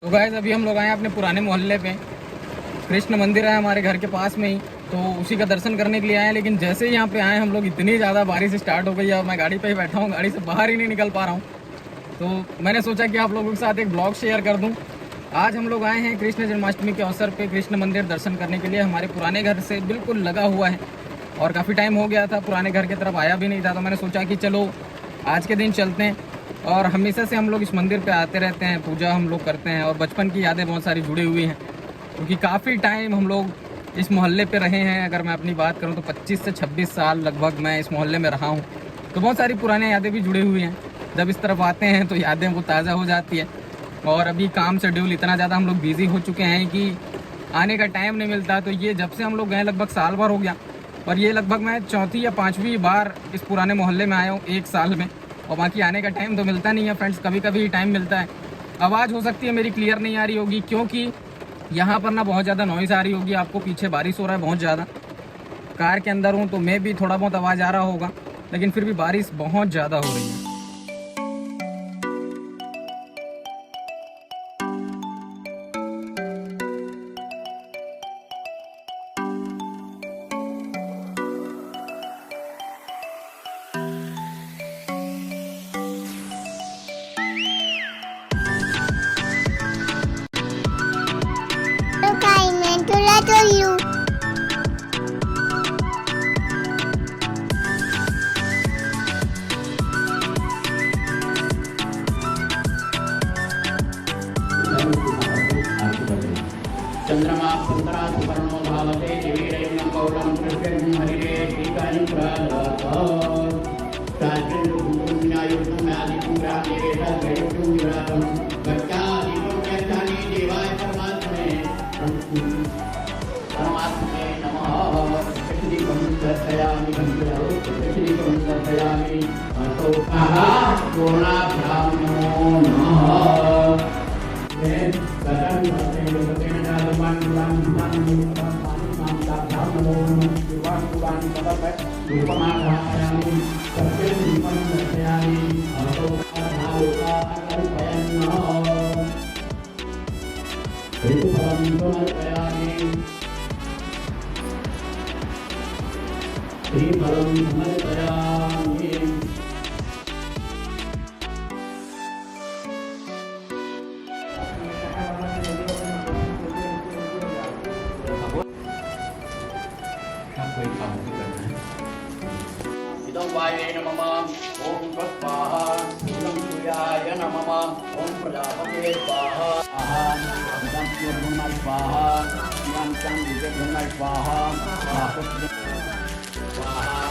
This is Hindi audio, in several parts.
तो गाइस अभी हम लोग आए अपने पुराने मोहल्ले पे। कृष्ण मंदिर है हमारे घर के पास में ही, तो उसी का दर्शन करने के लिए आए। लेकिन जैसे ही यहाँ पे आए हम लोग, इतनी ज़्यादा बारिश स्टार्ट हो गई है। मैं गाड़ी पे ही बैठा हूँ, गाड़ी से बाहर ही नहीं निकल पा रहा हूँ। तो मैंने सोचा कि आप लोगों के साथ एक ब्लॉग शेयर कर दूँ। आज हम लोग आए हैं कृष्ण जन्माष्टमी के अवसर पे कृष्ण मंदिर दर्शन करने के लिए। हमारे पुराने घर से बिल्कुल लगा हुआ है और काफ़ी टाइम हो गया था पुराने घर की तरफ आया भी नहीं था। तो मैंने सोचा कि चलो आज के दिन चलते हैं। और हमेशा से हम लोग इस मंदिर पे आते रहते हैं, पूजा हम लोग करते हैं और बचपन की यादें बहुत सारी जुड़ी हुई हैं, क्योंकि काफ़ी टाइम हम लोग इस मोहल्ले पे रहे हैं। अगर मैं अपनी बात करूं तो 25 से 26 साल लगभग मैं इस मोहल्ले में रहा हूं। तो बहुत सारी पुरानी यादें भी जुड़ी हुई हैं। जब इस तरफ आते हैं तो यादें वो ताज़ा हो जाती है। और अभी काम शेड्यूल इतना ज़्यादा हम लोग बिज़ी हो चुके हैं कि आने का टाइम नहीं मिलता। तो ये जब से हम लोग गए लगभग साल भर हो गया, और ये लगभग मैं चौथी या पाँचवीं बार इस पुराने मोहल्ले में आया हूँ एक साल में। और बाकी आने का टाइम तो मिलता नहीं है फ्रेंड्स, कभी कभी टाइम मिलता है। आवाज़ हो सकती है मेरी क्लियर नहीं आ रही होगी, क्योंकि यहाँ पर ना बहुत ज़्यादा नॉइज़ आ रही होगी आपको। पीछे बारिश हो रहा है बहुत ज़्यादा, कार के अंदर हूँ तो मैं भी थोड़ा बहुत आवाज़ आ रहा होगा, लेकिन फिर भी बारिश बहुत ज़्यादा हो रही है। चंद्रमा सुपर्णो भावते दिवीरयं कौलं कृष्णं हरिरे श्रीकानि परमात्मे नमः। दीपं दर्शयामि दीपं दर्शयामि पूर्णाभ्यां नमो नमः। इदं वाये नमः ओम स्वाहा इदं सूर्याय नमः ओम प्रजापते स्वाहा इदं सूर्यब्रह्म स्वाहा इदं चन्द्रब्रह्म स्वाहा स्वाहा स्वाहा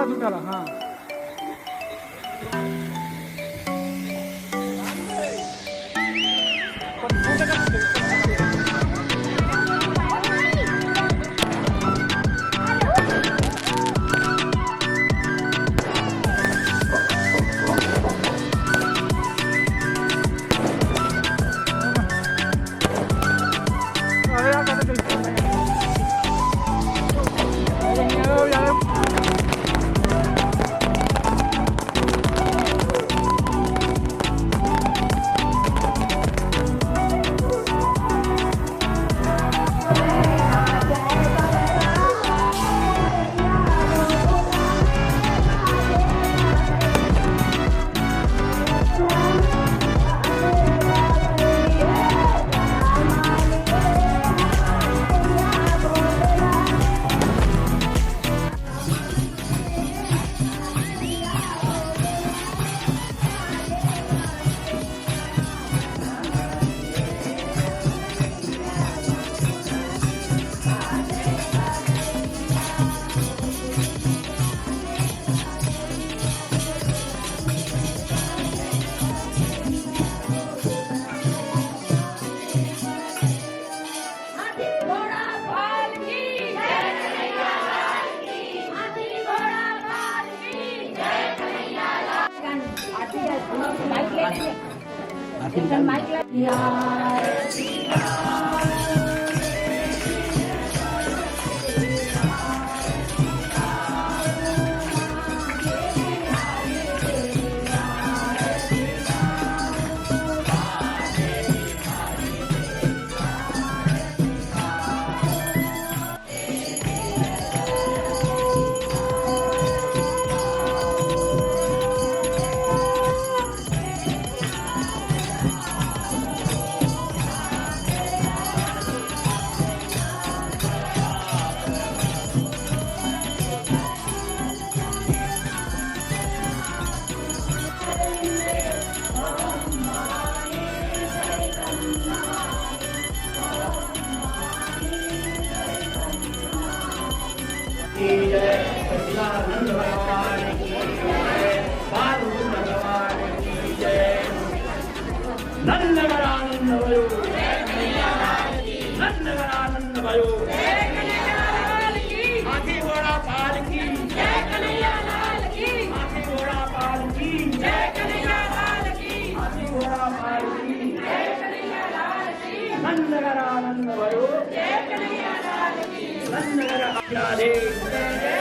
सुटाला हाँ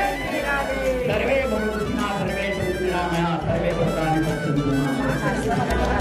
सर्वे भवन्तु सर्वे सन्तु सर्वे भद्राणि पश्यन्तु।